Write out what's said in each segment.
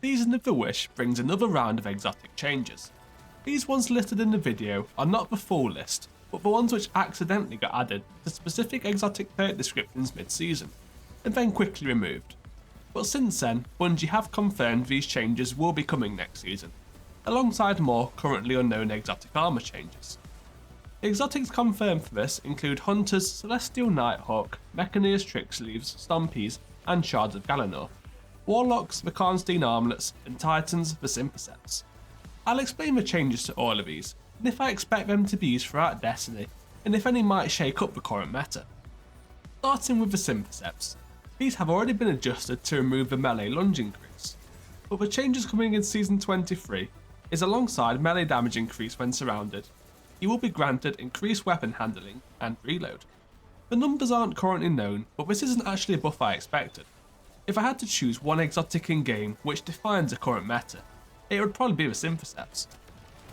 Season of the Wish brings another round of exotic changes. These ones listed in the video are not the full list, but the ones which accidentally got added to specific exotic perk descriptions mid-season, and then quickly removed. But since then, Bungie have confirmed these changes will be coming next season, alongside more currently unknown exotic armour changes. The exotics confirmed for this include Hunters, Celestial Nighthawk, Mechaneers Tricksleeves, Stompees, and Shards of Galanor, Warlocks, the Karnstein Armlets, and Titans, the Synthoceps. I'll explain the changes to all of these, and if I expect them to be used throughout Destiny, and if any might shake up the current meta. Starting with the Synthoceps, these have already been adjusted to remove the melee lunge increase, but the changes coming in Season 23 is alongside melee damage increase when surrounded. You will be granted increased weapon handling and reload. The numbers aren't currently known, but this isn't actually a buff I expected. If I had to choose one exotic in game which defines the current meta, it would probably be the Synthoceps.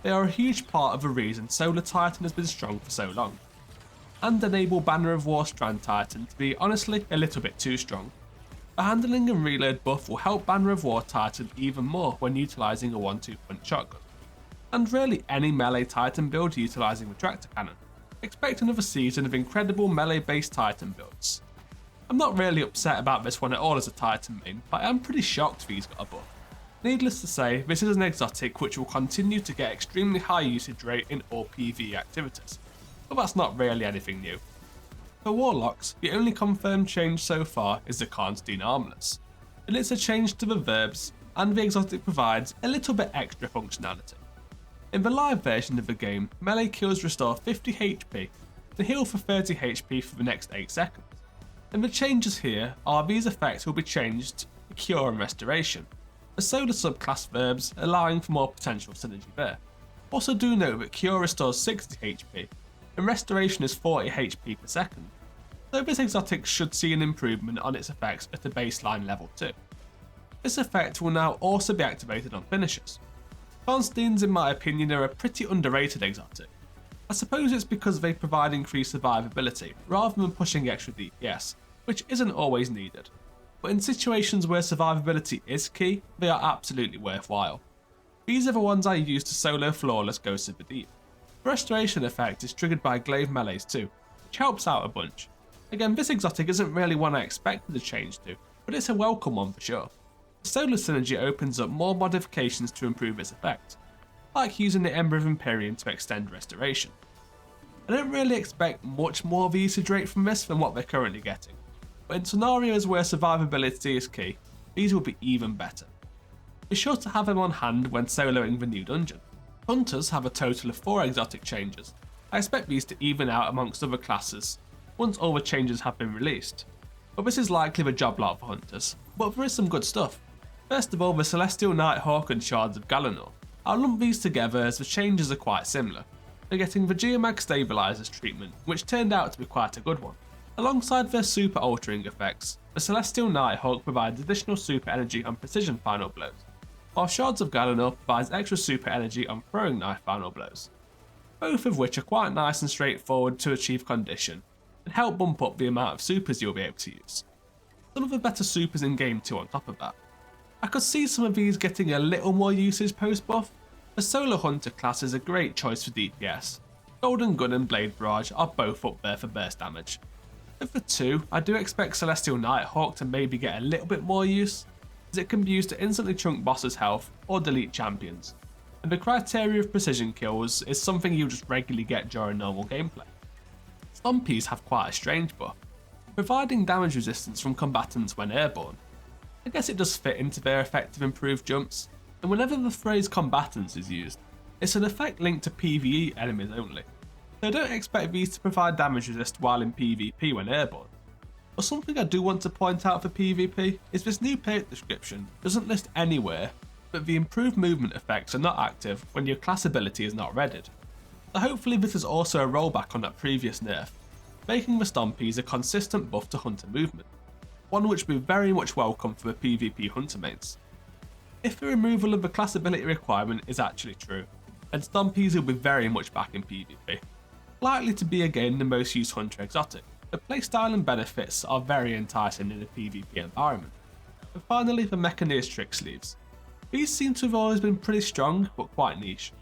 They are a huge part of the reason Solar Titan has been strong for so long, and enable Banner of War Strand Titan to be honestly a little bit too strong. The handling and reload buff will help Banner of War Titan even more when utilising a 1-2 punch shotgun, and really any melee Titan build utilising the tractor cannon. Expect another season of incredible melee based Titan builds. I'm not really upset about this one at all as a Titan main, but I am pretty shocked these got a buff. Needless to say, this is an exotic which will continue to get extremely high usage rate in all PvE activities, but that's not really anything new. For Warlocks, the only confirmed change so far is the Karnstein Armlets, and it's a change to the verbs, and the exotic provides a little bit extra functionality. In the live version of the game, melee kills restore 50 HP and heal for 30 HP for the next 8 seconds. And the changes here are these effects will be changed to Cure and Restoration, a solar subclass verbs allowing for more potential synergy there. Also do note that Cure restores 60 HP and Restoration is 40 HP per second, so this exotic should see an improvement on its effects at a baseline level too. This effect will now also be activated on finishers. Karnsteins in my opinion are a pretty underrated exotic. I suppose it's because they provide increased survivability rather than pushing extra DPS, which isn't always needed. But in situations where survivability is key, they are absolutely worthwhile. These are the ones I use to solo flawless Ghosts of the Deep. The restoration effect is triggered by glaive melees too, which helps out a bunch. Again, this exotic isn't really one I expected to change to, but it's a welcome one for sure. The solar synergy opens up more modifications to improve its effect, like using the Ember of Empyrean to extend restoration. I don't really expect much more of the usage rate from this than what they're currently getting, but in scenarios where survivability is key, these will be even better. Be sure to have them on hand when soloing the new dungeon. Hunters have a total of 4 exotic changes. I expect these to even out amongst other classes once all the changes have been released, but this is likely the job lot for Hunters, but there is some good stuff. First of all, the Celestial Nighthawk and Shards of Galanor. I'll lump these together as the changes are quite similar. They're getting the Geomag Stabilizers treatment, which turned out to be quite a good one. Alongside their super altering effects, the Celestial Nighthawk provides additional super energy on precision final blows, while Shards of Galanor provides extra super energy on throwing knife final blows, both of which are quite nice and straightforward to achieve condition, and help bump up the amount of supers you'll be able to use. Some of the better supers in game too on top of that. I could see some of these getting a little more usage post buff. The Solo Hunter class is a great choice for DPS. Golden Gun and Blade Barrage are both up there for burst damage. Of the two, I do expect Celestial Nighthawk to maybe get a little bit more use, as it can be used to instantly chunk bosses' health or delete champions, and the criteria of precision kills is something you just regularly get during normal gameplay. Stompees have quite a strange buff, providing damage resistance from combatants when airborne. I guess it does fit into their effective improved jumps, and whenever the phrase combatants is used, it's an effect linked to PvE enemies only, so don't expect these to provide damage resist while in PvP when airborne. But something I do want to point out for PvP is this new perk description doesn't list anywhere that the improved movement effects are not active when your class ability is not readied. So hopefully this is also a rollback on that previous nerf, making the Stompees a consistent buff to hunter movement, one which would be very much welcome for the PvP hunter mains. If the removal of the class ability requirement is actually true, then Stompees will be very much back in PvP, likely to be again the most used hunter exotic. The playstyle and benefits are very enticing in a PvP environment. And finally, the Mechaneers Tricksleeves. These seem to have always been pretty strong, but quite niche.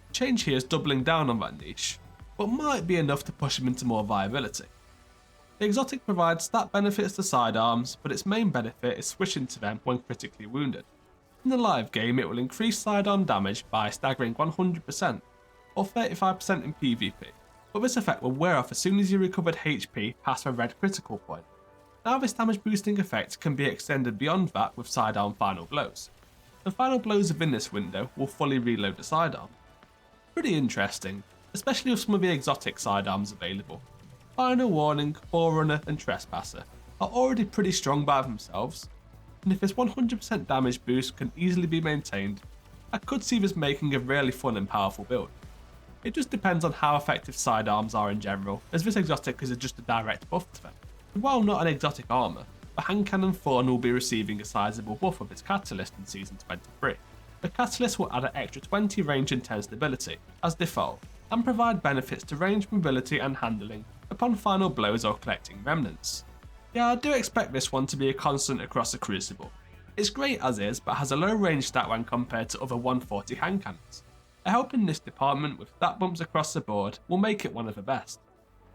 The change here is doubling down on that niche, but might be enough to push them into more viability. The exotic provides stat benefits to sidearms, but its main benefit is switching to them when critically wounded. In the live game, it will increase sidearm damage by a staggering 100%, or 35% in PvP, but this effect will wear off as soon as you recovered HP past the red critical point. Now this damage boosting effect can be extended beyond that with sidearm final blows. The final blows within this window will fully reload the sidearm. Pretty interesting, especially with some of the exotic sidearms available. Final Warning, Forerunner and Trespasser are already pretty strong by themselves, and if this 100% damage boost can easily be maintained, I could see this making a really fun and powerful build. It just depends on how effective sidearms are in general, as this exotic is just a direct buff to them. And while not an exotic armour, the hand cannon Thorn will be receiving a sizable buff of its catalyst in Season 23. The catalyst will add an extra 20 range and 10 stability, as default, and provide benefits to range, mobility and handling upon final blows or collecting remnants. Yeah, I do expect this one to be a constant across the Crucible. It's great as is, but has a low range stat when compared to other 140 hand cannons. A help in this department with stat bumps across the board will make it one of the best.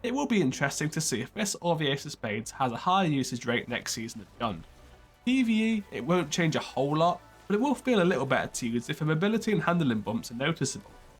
It will be interesting to see if this or the Ace of Spades has a higher usage rate next season and beyond. PvE, it won't change a whole lot, but it will feel a little better to use if the mobility and handling bumps are noticeable.